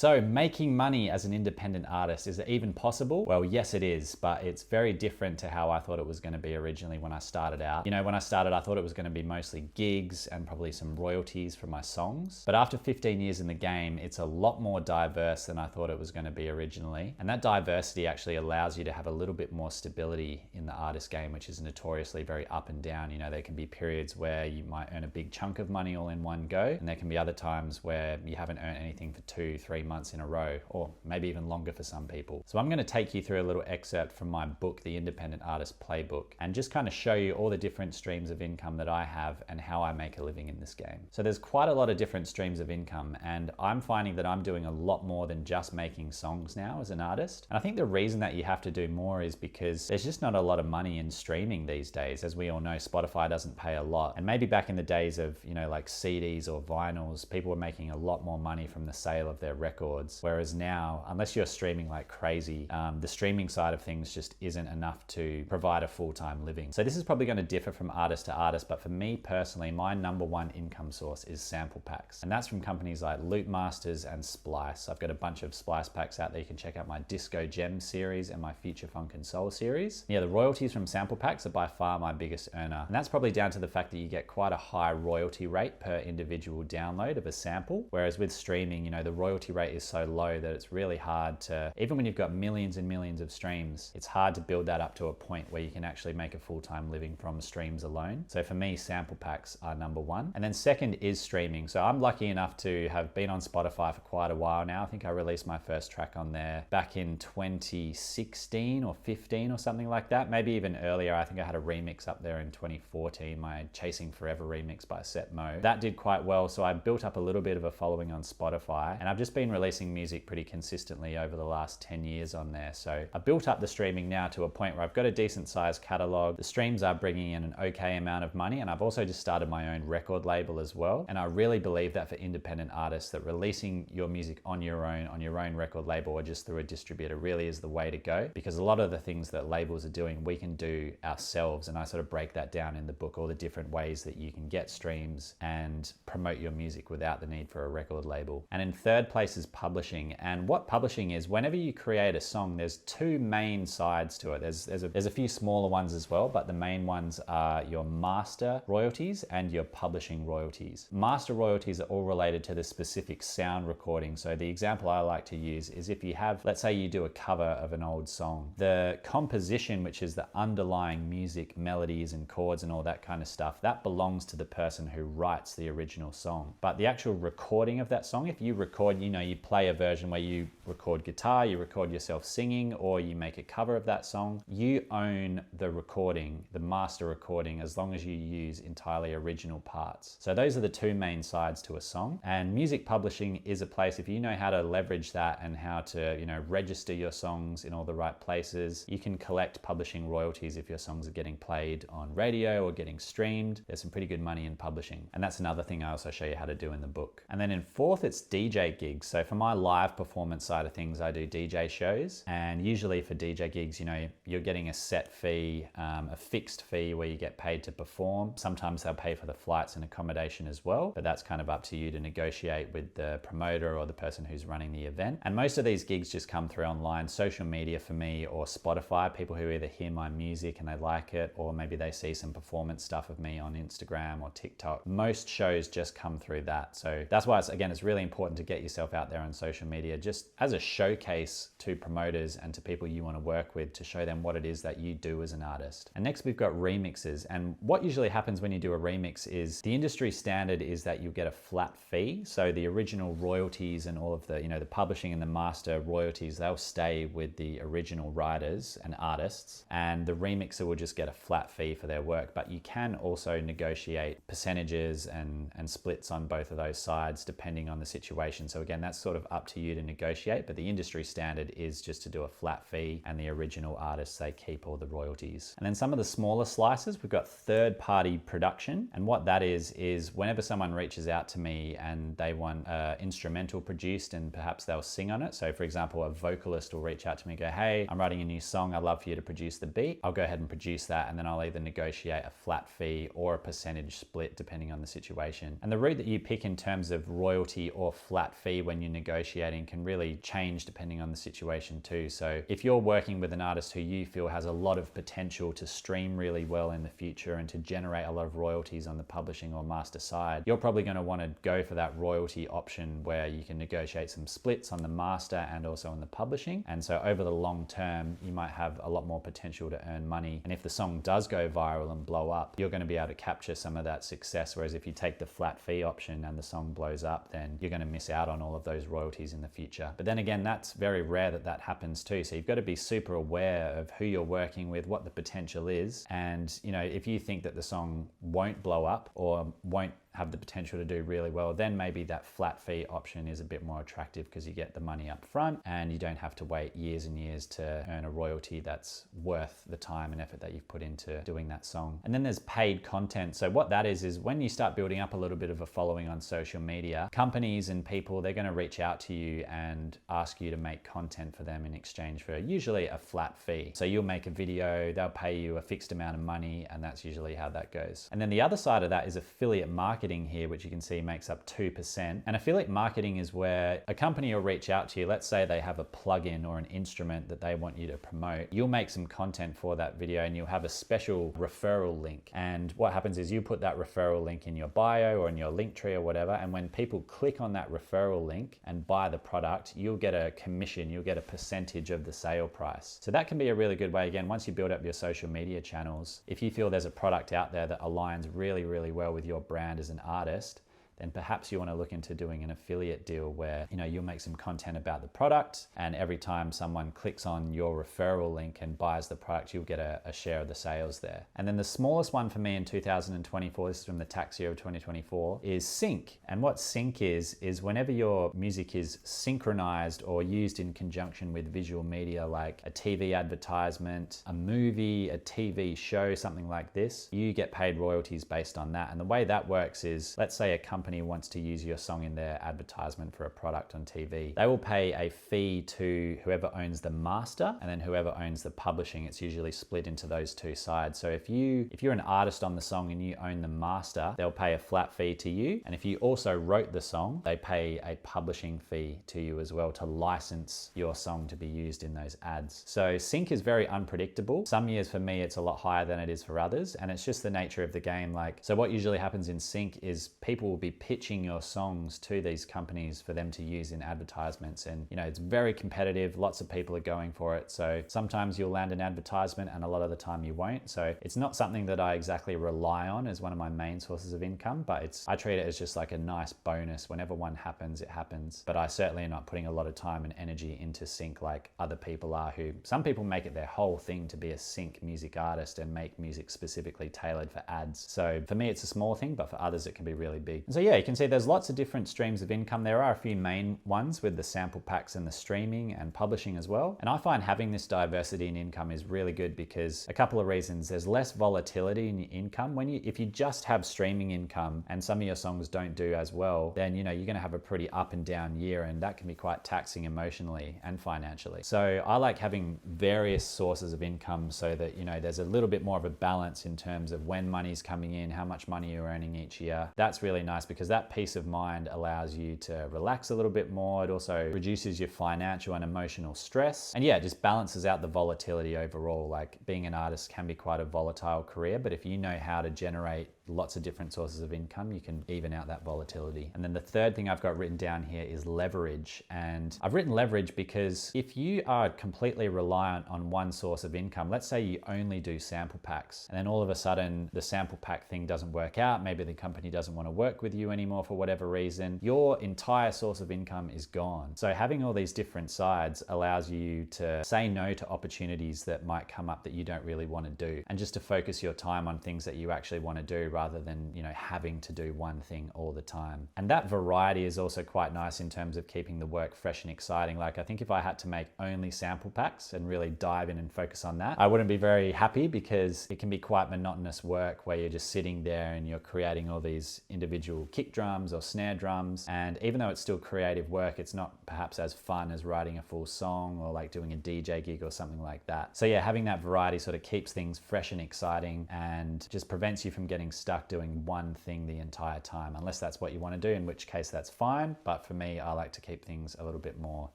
So making money as an independent artist, is it even possible? Well, yes, it is, but it's very different to how I thought it was going to be originally when I started out. You know, when I started, I thought it was going to be mostly gigs and probably some royalties for my songs. But after 15 years in the game, it's a lot more diverse than I thought it was going to be originally. And that diversity actually allows you to have a little bit more stability in the artist game, which is notoriously very up and down. You know, there can be periods where you might earn a big chunk of money all in one go, and there can be other times where you haven't earned anything for 2-3 months in a row, or maybe even longer for some people. So I'm going to take you through a little excerpt from my book, The Independent Artist Playbook, and just kind of show you all the different streams of income that I have and how I make a living in this game. So there's quite a lot of different streams of income, and I'm finding that I'm doing a lot more than just making songs now as an artist. And I think the reason that you have to do more is because there's just not a lot of money in streaming these days. As we all know, Spotify doesn't pay a lot. And maybe back in the days of, you know, like CDs or vinyls, people were making a lot more money from the sale of their records. Whereas now, unless you're streaming like crazy, the streaming side of things just isn't enough to provide a full-time living. So this is probably going to differ from artist to artist, but for me personally, my number one income source is sample packs. And that's from companies like Loop Masters and Splice. I've got a bunch of Splice packs out there. You can check out my Disco Gem series and my Future Funk and Soul series. Yeah, the royalties from sample packs are by far my biggest earner. And that's probably down to the fact that you get quite a high royalty rate per individual download of a sample. Whereas with streaming, you know, the royalty rate is so low that it's really hard to, even when you've got millions and millions of streams, it's hard to build that up to a point where you can actually make a full-time living from streams alone. So for me, sample packs are number one. And then second is streaming. So I'm lucky enough to have been on Spotify for quite a while now. I think I released my first track on there back in 2016 or 15 or something like that. Maybe even earlier. I think I had a remix up there in 2014, my Chasing Forever remix by Set Mo. That did quite well. So I built up a little bit of a following on Spotify, and I've just been releasing music pretty consistently over the last 10 years on there. So I built up the streaming now to a point where I've got a decent sized catalog. The streams are bringing in an okay amount of money, and I've also just started my own record label as well. And I really believe that for independent artists, that releasing your music on your own record label or just through a distributor really is the way to go, because a lot of the things that labels are doing, we can do ourselves. And I sort of break that down in the book, all the different ways that you can get streams and promote your music without the need for a record label. And in third place is publishing. And what publishing is, whenever you create a song, there's two main sides to it. There's a few smaller ones as well, but the main ones are your master royalties and your publishing royalties. Master royalties are all related to the specific sound recording. So the example I like to use is if you have, let's say you do a cover of an old song, the composition, which is the underlying music, melodies and chords and all that kind of stuff, that belongs to the person who writes the original song. But the actual recording of that song, if you record, you know, you play a version where you record guitar, you record yourself singing, or you make a cover of that song, you own the recording, the master recording, as long as you use entirely original parts. So those are the two main sides to a song. And music publishing is a place, if you know how to leverage that and how to, you know, register your songs in all the right places, you can collect publishing royalties if your songs are getting played on radio or getting streamed. There's some pretty good money in publishing. And that's another thing I also show you how to do in the book. And then in fourth, it's DJ gigs. So for my live performance side of things, I do DJ shows. And usually for DJ gigs, you know, you're getting a set fee, a fixed fee where you get paid to perform. Sometimes they'll pay for the flights and accommodation as well, but that's kind of up to you to negotiate with the promoter or the person who's running the event. And most of these gigs just come through online, social media for me, or Spotify, people who either hear my music and they like it, or maybe they see some performance stuff of me on Instagram or TikTok. Most shows just come through that. So that's why it's really important to get yourself out there on social media, just as a showcase to promoters and to people you want to work with, to show them what it is that you do as an artist. And next we've got remixes. And what usually happens when you do a remix is the industry standard is that you get a flat fee. So the original royalties and all of the, you know, the publishing and the master royalties, they'll stay with the original writers and artists, and the remixer will just get a flat fee for their work. But you can also negotiate percentages and splits on both of those sides depending on the situation. So again, that's sort of up to you to negotiate, but the industry standard is just to do a flat fee, and the original artists, they keep all the royalties. And then some of the smaller slices, we've got third-party production. And what that is whenever someone reaches out to me and they want instrumental produced and perhaps they'll sing on it. So for example, a vocalist will reach out to me and go, hey, I'm writing a new song, I'd love for you to produce the beat. I'll go ahead and produce that, and then I'll either negotiate a flat fee or a percentage split depending on the situation. And the route that you pick in terms of royalty or flat fee when you negotiating can really change depending on the situation too. So if you're working with an artist who you feel has a lot of potential to stream really well in the future and to generate a lot of royalties on the publishing or master side, you're probably going to want to go for that royalty option where you can negotiate some splits on the master and also on the publishing. And so over the long term, you might have a lot more potential to earn money. And if the song does go viral and blow up, you're going to be able to capture some of that success. Whereas if you take the flat fee option and the song blows up, then you're going to miss out on all of those royalties in the future. But then again, that's very rare that that happens too. So you've got to be super aware of who you're working with, what the potential is. And, you know, if you think that the song won't blow up or won't have the potential to do really well, then maybe that flat fee option is a bit more attractive because you get the money up front and you don't have to wait years and years to earn a royalty that's worth the time and effort that you've put into doing that song. And then there's paid content. So what that is when you start building up a little bit of a following on social media, companies and people, they're going to reach out to you and ask you to make content for them in exchange for usually a flat fee. So you'll make a video, they'll pay you a fixed amount of money, and that's usually how that goes. And then the other side of that is affiliate marketing here, which you can see makes up 2%. And affiliate marketing is where a company will reach out to you. Let's say they have a plugin or an instrument that they want you to promote. You'll make some content for that video and you'll have a special referral link. And what happens is you put that referral link in your bio or in your link tree or whatever. And when people click on that referral link and buy the product, you'll get a commission, you'll get a percentage of the sale price. So that can be a really good way. Again, once you build up your social media channels, if you feel there's a product out there that aligns really, really well with your brand as an artist, then perhaps you want to look into doing an affiliate deal where, you know, you'll make some content about the product, and every time someone clicks on your referral link and buys the product, you'll get a share of the sales there. And then the smallest one for me in 2024, this is from the tax year of 2024, is sync. And what sync is whenever your music is synchronized or used in conjunction with visual media like a TV advertisement, a movie, a TV show, something like this, you get paid royalties based on that. And the way that works is, let's say a company wants to use your song in their advertisement for a product on TV. They will pay a fee to whoever owns the master and then whoever owns the publishing. It's usually split into those two sides. So if you're an artist on the song and you own the master, they'll pay a flat fee to you. And if you also wrote the song, they pay a publishing fee to you as well to license your song to be used in those ads. So sync is very unpredictable. Some years for me, it's a lot higher than it is for others. And it's just the nature of the game. So what usually happens in sync is people will be pitching your songs to these companies for them to use in advertisements. And, you know, it's very competitive. Lots of people are going for it. So sometimes you'll land an advertisement and a lot of the time you won't. So it's not something that I exactly rely on as one of my main sources of income, but I treat it as just like a nice bonus. Whenever one happens, it happens. But I certainly am not putting a lot of time and energy into sync like other people are, who some people make it their whole thing to be a sync music artist and make music specifically tailored for ads. So for me, it's a small thing, but for others, it can be really big. And so yeah, you can see there's lots of different streams of income. There are a few main ones with the sample packs and the streaming and publishing as well. And I find having this diversity in income is really good because a couple of reasons. There's less volatility in your income. If you just have streaming income and some of your songs don't do as well, then, you know, you're going to have a pretty up and down year, and that can be quite taxing emotionally and financially. So I like having various sources of income so that, you know, there's a little bit more of a balance in terms of when money's coming in, how much money you're earning each year. That's really nice because that peace of mind allows you to relax a little bit more. It also reduces your financial and emotional stress. And yeah, it just balances out the volatility overall. Like, being an artist can be quite a volatile career, but if you know how to generate lots of different sources of income, you can even out that volatility. And then the third thing I've got written down here is leverage. And I've written leverage because if you are completely reliant on one source of income, let's say you only do sample packs, and then all of a sudden the sample pack thing doesn't work out, maybe the company doesn't want to work with you anymore for whatever reason, your entire source of income is gone. So having all these different sides allows you to say no to opportunities that might come up that you don't really want to do, and just to focus your time on things that you actually want to do rather than, you know, having to do one thing all the time. And that variety is also quite nice in terms of keeping the work fresh and exciting. Like, I think if I had to make only sample packs and really dive in and focus on that, I wouldn't be very happy because it can be quite monotonous work where you're just sitting there and you're creating all these individual kick drums or snare drums. And even though it's still creative work, it's not perhaps as fun as writing a full song or like doing a DJ gig or something like that. So yeah, having that variety sort of keeps things fresh and exciting and just prevents you from getting stuck doing one thing the entire time, unless that's what you want to do, in which case that's fine. But for me, I like to keep things a little bit more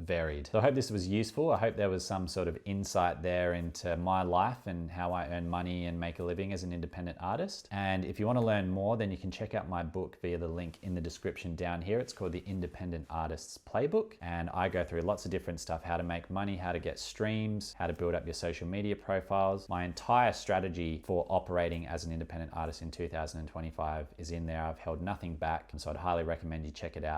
varied. So I hope this was useful. I hope there was some sort of insight there into my life and how I earn money and make a living as an independent artist. And if you want to learn more, then you can check out my book via the link in the description down here. It's called The Independent Artist's Playbook. And I go through lots of different stuff, how to make money, how to get streams, how to build up your social media profiles. My entire strategy for operating as an independent artist in 2025 is in there. I've held nothing back. And so I'd highly recommend you check it out.